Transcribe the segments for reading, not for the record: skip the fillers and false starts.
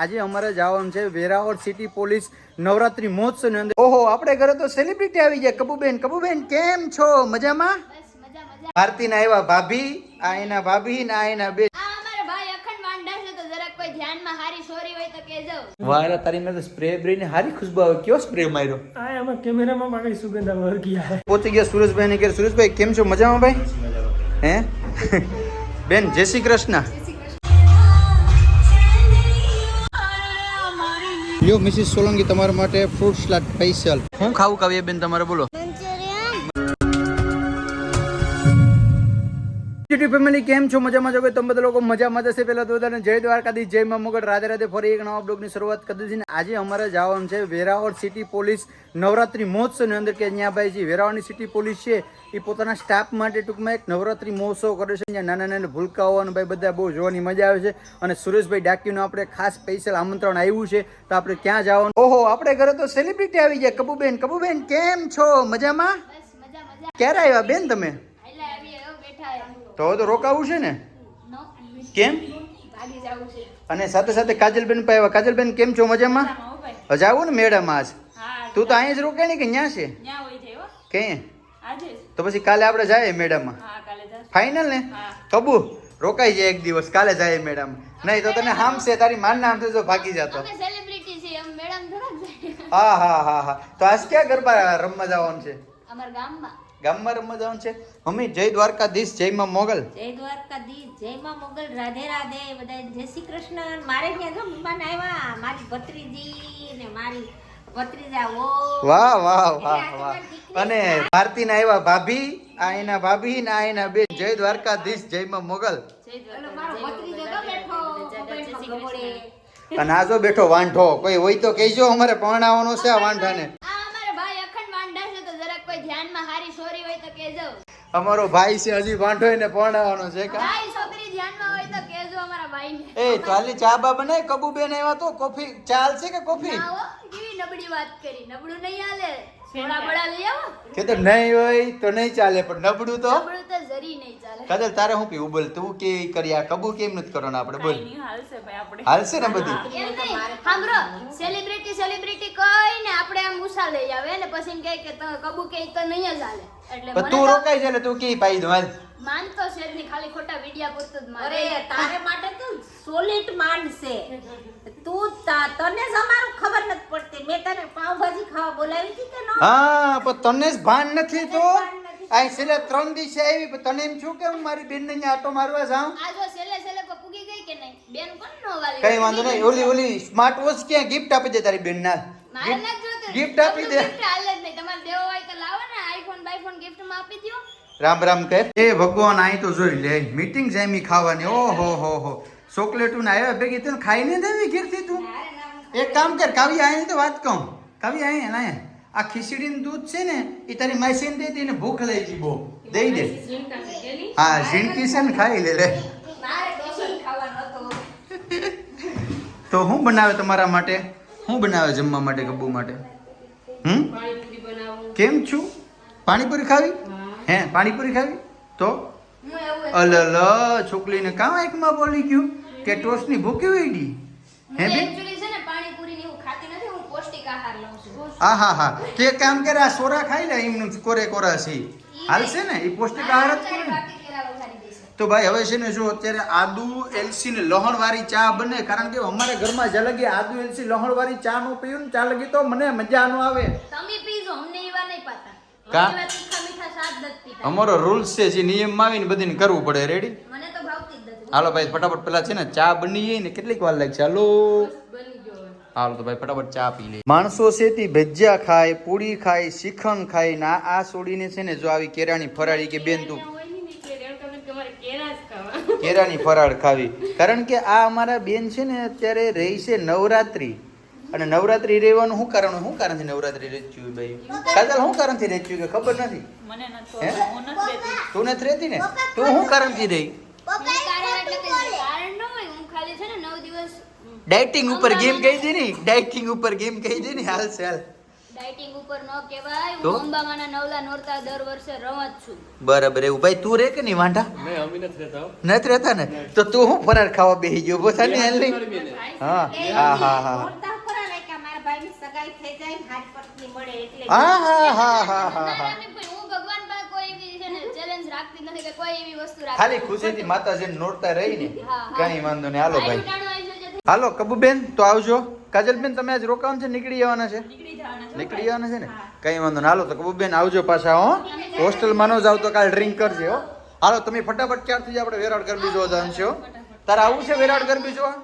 આજે અમારે જવાનું છે વેરાવળ સિટી પોલીસ નવરાત્રી મહોત્સવ ની અંદર. ઓહો, આપણે ઘરે તો સેલિબ્રિટી આવી ગયા. કબુબેન કેમ છો? મજામાં? ભારતી ના આવ્યા ભાભી, આ એના ભાભી ના એના બે. વાહ, તારી મેં તો સ્પ્રે બ્રે ને હારી ખુશ્બુ આવે. કયો સ્પ્રે માર્યો? આ આમાં કેમેરામાં મારી સુગંધ આવે ગયા હે. પહોંચી ગયા સુરેશભાઈ ને ઘરે. સુરેશભાઈ કેમ છો? મજામાં ભાઈ? હે બેન, જય શ્રી કૃષ્ણ. લ્યો મિસિસ સોલંકી, તમારા માટે ફ્રૂટ સલાડ સ્પેશિયલ. હું ખાવું કાવીએ બેન તમારે? બોલો. ફેમિલી કેમ છો? મજામાં છો? તમે બધા લોકો મજામાં જશે. પહેલા તો બધાને જય દ્વારકાધીશ, જય મા મોગલ, રાધે રાધે. ફરી એક નવા બ્લોગની શરૂઆત કરી દીધી. આજે અમારે જવાનું છે વેરાવળ સિટી પોલીસ નવરાત્રી મહોત્સવ ની અંદર, કે અહીંયા ભાઈ જે વેરાવળની સિટી પોલીસ છે એ પોતાના સ્ટાફ માટે ટૂંકમાં એક નવરાત્રી મહોત્સવ કરે છે. ત્યાં નાના નાના ભૂલકાઓ અને ભાઈ બધા બહુ જોવાની મજા આવે છે. અને સુરેશભાઈ ડાકીનું આપણે ખાસ સ્પેશિયલ આમંત્રણ આવ્યું છે, તો આપણે ક્યાં જવાનું? ઓહો, આપણે ઘરે તો સેલિબ્રિટી આવી ગયા. કબુબેન કેમ છો? મજામાં? ક્યારે આવ્યા બેન તમે? તો રોકાવું છે ને? કેમ? અને સાથે સાથે કાજલબેન પણ આવ્યા. કાજલબેન કેમ છો? મજામાં? હજી આવું ને મેડમ? આજ તું તો અહીંયા જ રોકાય ને કે ન્યા છે? કઈ? તો પછી કાલે આપણે જાય મેડમ? ફાઈનલ ને? કબુ રોકાઈ જાય એક દિવસ, કાલે જાય મેડમ. નહીં તો તને હામ છે, તારી માન નામ થશે ભાગી જતો. હા હા હા હા. તો આજ ક્યાં ગરબા રમવા જવાનું છે? ગામમાં રમવા જવાનું છે. મમ્મી જય દ્વારકાધીશ, જય માં મોગલ. જય દ્વારકાધીશ, જય માં મોગલ, રાધે રાધે. બધા જય શ્રી કૃષ્ણ. મારે ત્યાં જો મહેમાન આવ્યા, મારી ભત્રીજી ને મારી ભત્રીજા. ઓ વાહ વાહ વાહ વાહ. અને ભારતી ના આવ્યા ભાભી, આ એના ભાભી ના એના બે. જય દ્વારકાધીશ, જય માં મોગલ. અને આજો બેઠો વાંઢો. કોઈ હોય તો કહેજો, અમારે પરણાવવાનો છે આ વાંઢાને. અમારો ભાઈ છે, હજી વાંઢો એને પરણાવવાનો છે. એ ચાલી ચા બા બનાય. કબુબેન આવ્યા તો કોફી ચાલશે કે કોફી? કે તો નહીં હોય તો નહીં ચાલે, પણ નબળું તો કાજલ તારે હું પીવું? બોલ તું કે કરી. આ કબુ કેમ નથી કરવાનું આપણે? બોલ. હાલશે ને બધી? સેલિબ્રિટી કઈ ને આપણે આમ ઉષા લઈ આવે ને પછી કહે કે કબુ કે તો નહીં જ હાલે. એટલે તું રોકાઈ જાય તું કે પાઈ દો. હાલ માનતો છે ની ખાલી ખોટા વિડિયા પૂરતું જ મારે. અરે તારે માટે તો સોલિડ માંડ છે. તું તને જ અમારું ખબર નથી પડતી. મેં તને પાવભાજી ખાવા બોલાવી હતી કે ન? હા, પણ તને જ ભાન નથી. તો આ છેલ્લે 3 દિવસે આવી, પણ તને એમ છું કે હું મારી બેન ને આટો મારવા જાઉં. આ જો છેલ્લે પર પૂગી ગઈ કે નહીં? બેન કોણ નો વાલે? કઈ વાંધો નહીં. ઓલી સ્માર્ટ વોચ ક્યાં ગિફ્ટ આપી દે તારી બેન ના. મારે ન જોતું. ગિફ્ટ આપી દે. ગિફ્ટ હાલે જ નહીં. તમારે દેવો હોય તો લાવો ને. આઈફોન બાઈફોન ગિફ્ટ માં આપી દો. રામ રામ કહે. એ ભગવાન, આઈ તો જોઈ લે. મીટિંગ જામી ખાવાની. ઓહો હો હો. ચોકલેટું ને આવ્યા ભેગી તું ખાઈને દેવી ઘેરથી તું. એક કામ કર કાવી, આઈને તો વાત કહું. કાવી આય લાય. આ ખીચડીનું દૂધ છે ને એ તારી માસીને દે દે ને. ભૂખ લઈ જી બહુ. દઈ દે. હા, ઝીણકી છે ને ખાઈ લે રે. મારે ડોસર ખાવાનો હતો. તો હું બનાવે તમારા માટે? હું બનાવે જમવા માટે કબ્બુ માટે? કેમ છું? પાણીપુરી ખાવી? હે પાણીપુરી ખાવી? તો અલલ છોકરીને કામ એકમાં બોલી ગયું કે ટોસ્ટની ભૂખી વઈડી. હે બેન એક્ચ્યુઅલી છે ને પાણીપુરી ને હું ખાતી નથી. હું પૌષ્ટિક આહાર લઉં છું. હા હા હા. તે કામ કરે, આ સોરા ખાઈ લે એમનું કોરે કોરા છે. હાલશે ને? એ પૌષ્ટિક આહાર જ કરે ને. તો ભાઈ હવે છે ને, જો અત્યારે આદુ એલસી ને લહણ વાળી ચા બને. કારણ કે અમારા ઘરમાં જ્યાં લગી આદુ એલસી લહણ વાળી ચા નો પીવું ને ત્યાં લગી તો મને મજા નો આવે. તમે પીજો, અમને એવા નહીં પાતા. કા? અમારો રૂલ્સ છે, જે નિયમમાં આવીને બધીને કરવું પડે. રેડી? મને તો ભાવતી જ નથી. હાલો ભાઈ ફટાફટ પેલા છે ને ચા બની જાય ને કેટલીક વાર લાગશે. હાલો હાલો તો ભાઈ ફટાફટ ચા પી લે. માણસો છે તે ભજીયા ખાય, પૂરી ખાય, શ્રીખંડ ખાય ને આ સોડીને છે ને જો આવી કેરાની ફરાળી કે બેન તું કેરાની ફરાળ ખાવી. કારણ કે આ અમારા બેન છે ને અત્યારે રહી છે નવરાત્રી. અને નવરાત્રી રહેવાનું શું કારણ? શું કારણથી નવરાત્રી રહેતી હોય ભાઈ? કાજલ શું કારણથી રહેતી હોય કે ખબર નથી? તું નથી રહેતી ને? તું શું કારણથી રહી? ડાયટિંગ ઉપર ગેમ કહી દે ને. ડાયટિંગ ઉપર ગેમ કહી દે ને. હાલ ચાલ ડાયટિંગ ઉપર ન કહેવાય. તો? હું અંબામાના નવલા નોરતા દર વર્ષે રમત છું. બરાબર એવું ભાઈ તું રે કે નહીં વાંઢા નથી રહેતા ને તો તું હું ફરાર ખાવા બેસી ગયો બોસા ને હાલ નહીં હા હા હા હા નોરતા ખરા ને કે મારા ભાઈની સગાઈ થઈ જાય ને હાથ પત્ની મળે એટલે હા હા હા હા હા ના, હા ના, પણ હું ભગવાન પાસે કોઈ એવી છે ને ચેલેન્જ રાખતી નથી કે કોઈ એવી વસ્તુ રાખતી ખાલી ખુશીથી માતાજીને નોરતા રહી ને હા, હા. કઈ વાંધો નહીં હાલો ભાઈ આયુ ટાણું આયુ છે જે હાલો કબુબેન તો આવજો કાજલબેન તમે આજ રોકાવાનું છે નીકળી જવાના છે નીકળી જવાના છે ને કઈ વાંધો નહીં હાલો તો કબુબેન આવજો પાછા હો હોસ્ટેલમાં ન જાવ તો કાલ ડ્રિંક કરજે હો હાલો તમે ફટાફટ ક્યારથી આપણે વેરાવળ ગરબી જોવા જવાનું છે હો તારે આવું છે વેરાવળ ગરબી જોવા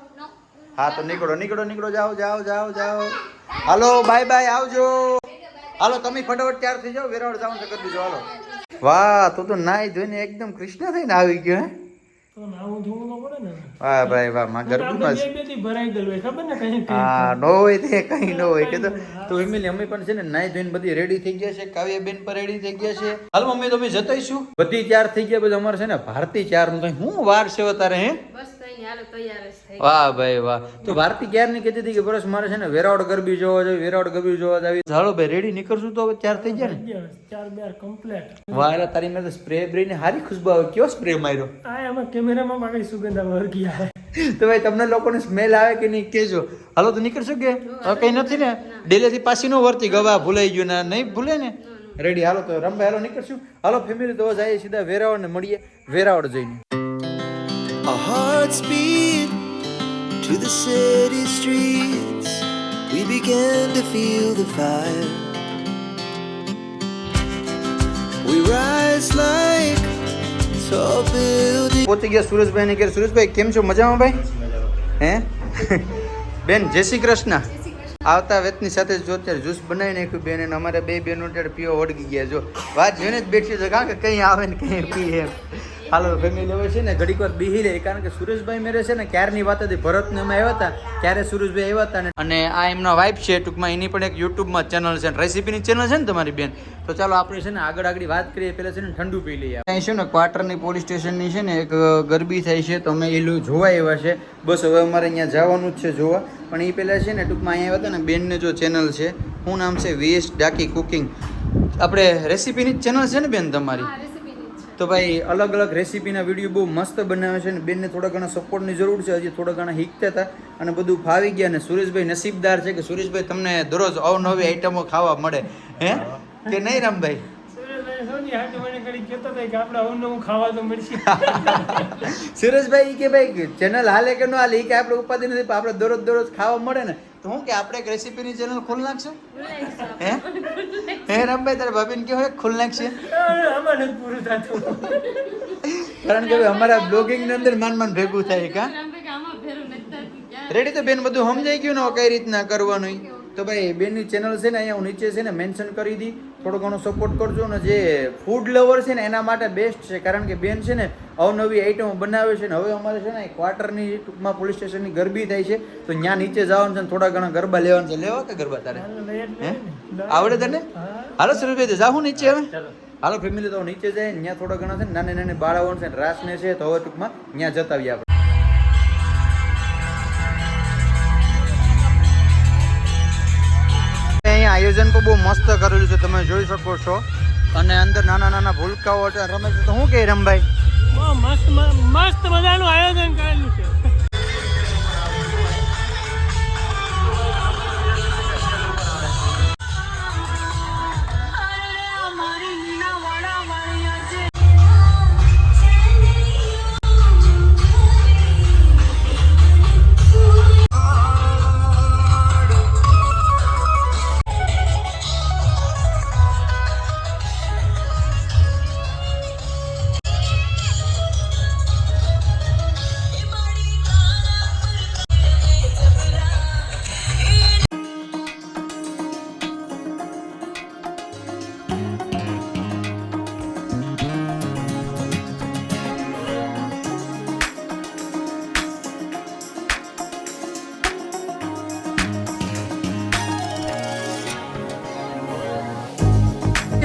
હા તો નીકળો જાઓ હાલો બાય બાય આવજો હાલો તમે ફટાફટ તૈયાર થઈ જાઓ વેરાવળ જવાનું છે ગરબી જોવા હાલો વાહ તું તો નાઈ ધોઈને એકદમ કૃષ્ણ થઈને આવી ગયો હે તો નાવું ધોવું ન પડે ને વાહ ભાઈ વાહ માં આપણે ગરબીમાં બે બે થી ભરાઈ ગયેલું હોય ખબર ને કઈ હા નો હોય તે કઈ ન હોય કે તો ફેમિલી અમે પણ છે ને નાઈ ધોઈને બધી રેડી થઈ ગયા છે કાવ્યાબેન પણ રેડી થઈ ગયા છે હાલ મમ્મી તો અમે જતાઈશું બધી તૈયાર થઈ ગયા બધું અમારે છે ને ભારતી ચાર નું કઈ હું વાર છે તારે હે બસ કઈ નહીં હાલો તૈયાર જ થઈ વાહ ભાઈ વાહ તો ભારતી ક્યાર ની કહેતી હતી કે બરસ મારે છે ને વેરાવળ ગરબી જોવા જાવી વેરાવળ ગરબી જોવા જાવી હાલો ભાઈ રેડી નીકળશું તો હવે ચાર થઈ ગયા ને ચાર બાર કમ્પ્લીટ વાહ એટલે તારી મેં તો સ્પ્રે બ્રે ને હારી ખુશ્બુ આવે કયો સ્પ્રે માર્યો આ એમાં કેમેરામાં મારી સુગંધ વળગી આવે તો ભાઈ તમને લોકોને સ્મેલ આવે કે નહીં કેજો હાલો તો નીકળશો કે હવે કઈ નથી ને ડેલીથી પાછી નો વર્તી ગવા ભૂલાઈ ગયું ને નહીં ભૂલે ને રેડી હાલો તો રમભાઈ હાલો નીકળશું હાલો ફેમિલી તો જઈએ સીધા વેરાવળ ને મળીએ વેરાવળ જઈને Our hearts beat to the city streets. We began to feel the fire. We rise like tall buildings. પહોંચી ગયા સુરેશભાઈ ને ઘેર સુરેશભાઈ કેમ છો મજામાં ભાઈ હે બેન જય શ્રી કૃષ્ણ આવતા વેતની સાથે જો અત્યારે જ્યુસ બનાવી નાખ્યું બેન અને અમારે બે બેનો અત્યારે પીવા વળગી ગયા જો વાત જોઈને જ બેઠી છે કારણ કે કંઈ આવે ને કંઈ પીએ એમ હાલો ફેમિલી હવે છે ને ઘડીક વાર બેહી લે કારણ કે સુરેશભાઈ મેરે છે ને ક્યારની વાત હતી ભરતને અમે આવ્યા હતા ત્યારે સુરેશભાઈ આવ્યા હતા ને અને આ એમના વાઇફ છે ટૂંકમાં એની પણ એક યુટ્યુબમાં ચેનલ છે રેસીપીની ચેનલ છે ને તમારી બેન તો ચાલો આપણે છે ને આગળ વાત કરીએ પહેલાં છે ને ઠંડુ પી લઈએ અહીં છે ને ક્વાર્ટરની પોલીસ સ્ટેશનની છે ને એક ગરબી થાય છે તો અમે એ જોવા આવ્યા છે બસ હવે અમારે અહીંયા જવાનું જ છે જોવા પણ એ પહેલાં છે ને ટૂંકમાં અહીંયા આવ્યા હતા ને બેનને જો ચેનલ છે શું નામ છે વીએસ ડાકી કુકિંગ આપણે રેસીપીની જ ચેનલ છે ને બેન તમારી તો ભાઈ અલગ અલગ રેસીપીના વિડીયો બહુ મસ્ત બનાવે છે ને બેનને થોડા ઘણા સપોર્ટની જરૂર છે હજી થોડા ઘણા શીખતા હતા અને બધું ફાવી ગયા અને સુરેશભાઈ નસીબદાર છે કે સુરેશભાઈ તમને દરરોજ અવનવી આઈટમો ખાવા મળે હે કે નહીં રામભાઈ સુરેશભાઈ સોની હાથ મને કરી કહેતો હતા કે આપણે અવનવું ખાવા તો મળશે સુરેશભાઈ કે ભાઈ ચેનલ હાલે કે ન હાલે એ કે આપણે ઉપાધિ નથી પણ આપણે દરરોજ ખાવા મળે ને તો હું કે આપણે એક રેસીપીની ચેનલ ખોલી નાખશું હે રામભાઈ તારે ભાભીને કેવું હોય ખોલી નાખશે આમાં નથી પૂરું થતું કારણ કે હવે અમારા બ્લોગિંગ ની અંદર માન ભેગું થાય કા રેડી તો બેન બધું સમજાઈ ગયું ને કઈ રીતના કરવાનું તો ભાઈ બેનની ચેનલ છે ને અહીંયા હું નીચે છે ને મેન્શન કરી દી થોડો ઘણો સપોર્ટ કરજો ને જે ફૂડ લવર છે ને એના માટે બેસ્ટ છે કારણ કે બેન છે ને અવનવી આઈટમો બનાવે છે ને હવે અમારે છે ને ક્વાર્ટરની ટૂંકમાં પોલીસ સ્ટેશનની ગરબી થાય છે તો ત્યાં નીચે જવાનું છે ને થોડા ઘણા ગરબા લેવાનું છે લેવા કે ગરબા તારે હે આવડે તને હાલો સુરેશભાઈ જાહું નીચે હવે હાલો ફેમિલી તો નીચે જાય ત્યાં થોડા ઘણા છે ને નાની બાળાઓ છે રાસને છે તો હવે ટૂંકમાં ત્યાં જતા આવીએ આપણે અહીંયા આયોજન પણ બહુ મસ્ત કરેલું છે તમે જોઈ શકો છો અને અંદર નાના ભૂલકાઓ રમે છે તો શું કહે રમભાઈ બહુ મસ્ત મજાનું આયોજન કરેલું છે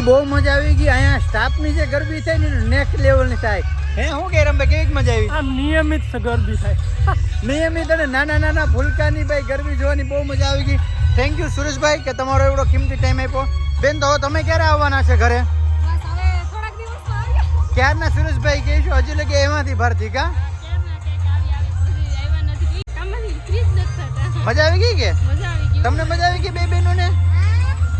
બહુ મજા આવી ગઈ અહીંયા સ્ટાફની જે ગરબી થાય ને નેક્સ્ટ લેવલની થાય હે હું કે રમભાઈ કેવી મજા આવી આમ નિયમિત ગરબી થાય નિયમિત અને નાના નાના ફૂલકાની ભાઈ ગરબી જોવાની બહુ મજા આવી ગઈ. થેન્ક યુ સુરેશભાઈ કે તમારો એવડો કિંમતી ટાઈમ આપ્યો. બેન તો હવે તમે ક્યારે આવવાના છે ઘરે? ક્યારના સુરેશભાઈ કહે છે હજી લગી એમાંથી ભરતી કા મજા આવી ગઈ કે તમને મજા આવી ગઈ બે બહેનો ને?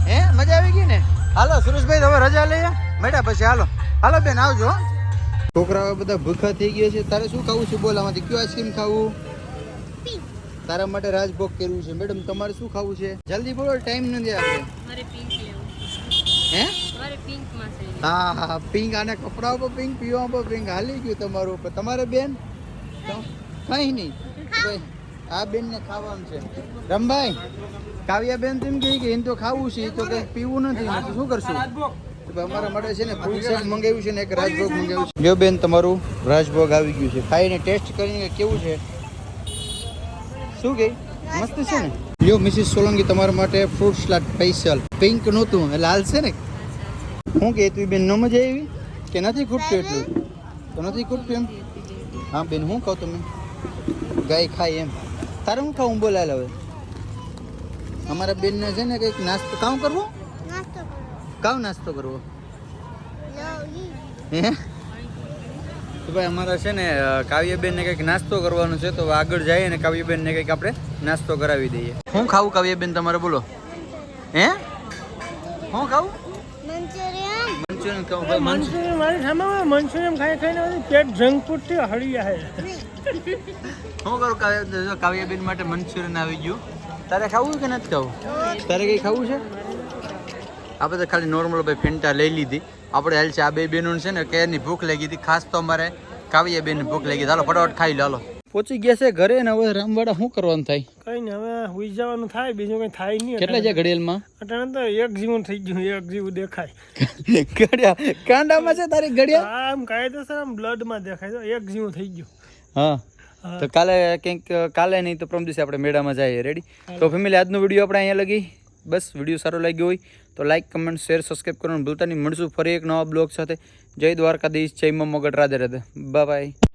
હે મજા આવી ગઈ ને? હાલો સુરેશભાઈ હવે રજા લઈએ મેડા પછી. હાલો હાલો બેન આવજો. છોકરાઓ બધા ભૂખા થઈ ગયા છે. તારે શું ખાવું છે બોલ? આમાંથી કયું આઈસ્ક્રીમ ખાવું? તારા માટે રાજભોગ કરવું છે. મેડમ તમારે શું ખાવું છે? જલ્દી બોલો, ટાઈમ નથી આપણે. હે હા હા પિંક. આને કપડા ઉપર પિંક, પીવા ઉપર પિંક. હાલી ગયું તમારું ઉપર. તમારે બેન કઈ નહીં ભાઈ. આ બેન ને ખાવાનું છે. રમભાઈ કાવ્યા બેન તેમ કહે કે એને તો ખાવું છે તો કઈ પીવું નથી. તો શું કરશું? અમારા માટે છે ને ફૂલ સેટ મંગાવ્યું છે ને એક રાજભોગ મંગાવ્યું છે. જો બેન તમારું રાજભોગ આવી ગયું છે. ખાઈને ટેસ્ટ કરીને કેવું છે? શું કે મસ્ત છે ને? લ્યો મિસિસ સોલંકી તમારા માટે ફ્રૂટ સલાડ સ્પેશિયલ. પિંક નહોતું એટલે લાલ છે ને. શું કે તું બેન ન મજા આવી કે નથી ખૂટતું? એટલું તો નથી ખૂટતું એમ? હા બેન શું કહું તમે ગાય ખાય એમ. તારે શું ખાવું બોલાયેલ? હવે અમારા બેનને છે ને કંઈક નાસ્તો કામ કરવો. કામ નાસ્તો કરવો હે તો ભાઈ અમારા છે ને કાવ્યબેનને કંઈક નાસ્તો કરવાનો છે. તો આગળ જઈએ ને કાવ્યબેનને કંઈક આપણે નાસ્તો કરાવી દઈએ. શું ખાવું કાવ્યબેન તમારે બોલો? હે શું ખાવું? મંચુરિયન ખાવું ભાઈ. મંચુરિયન મારી સામે મંચુરિયન ખાઈ ખાઈને પેટ જંક ફૂડ થી હળિયા હે. શું કરું કાવ્યબેન માટે મંચુરિયન આવી ગયું. તારે ખાવું કે નથી ખાવું? તારે કંઈ ખાવું છે? આપણે તો ખાલી નોર્મલ ભાઈ ફેન્ટા લઈ લીધી. આપણે હાલ છે આ બે બહેનો છે ને કેરની ભૂખ લાગી હતી. ખાસ તો અમારે કાવ્યાબેન ભૂખ લાગી. હાલો ફટાફટ ખાઈ લો. હાલો પહોંચી ગયા છે ઘરે ને હવે રામવાડા શું કરવાનું થાય? કઈ ને હવે હુઈ જવાનું થાય, બીજું કઈ થાય નહીં. કેટલા છે ઘડિયાળમાં? અટાણે તો એક જીવન થઈ ગયું, એક જીવ દેખાય. ઘડિયાળ કાંડામાં છે તારી ઘડિયાળ? આમ કાયદેસર આમ બ્લડ માં દેખાય તો એક જીવ થઈ ગયું. હા તો કાલે કંઈક કાલે નહીં તો પ્રમ દિવસે આપણે મેળામાં જઈએ. રેડી? તો ફેમિલી આજનો વિડીયો આપણે અહીંયા લગી. બસ વિડીયો સારો લાગ્યો હોય તો લાઈક, કમેન્ટ, શેર, સબસ્ક્રાઈબ કરવાનું ભૂલતા નહીં. મળશું ફરી એક નવા બ્લોગ સાથે. જય દ્વારકાધીશ, જય મા મોગલ, રાધે રાધે, બાય બાય.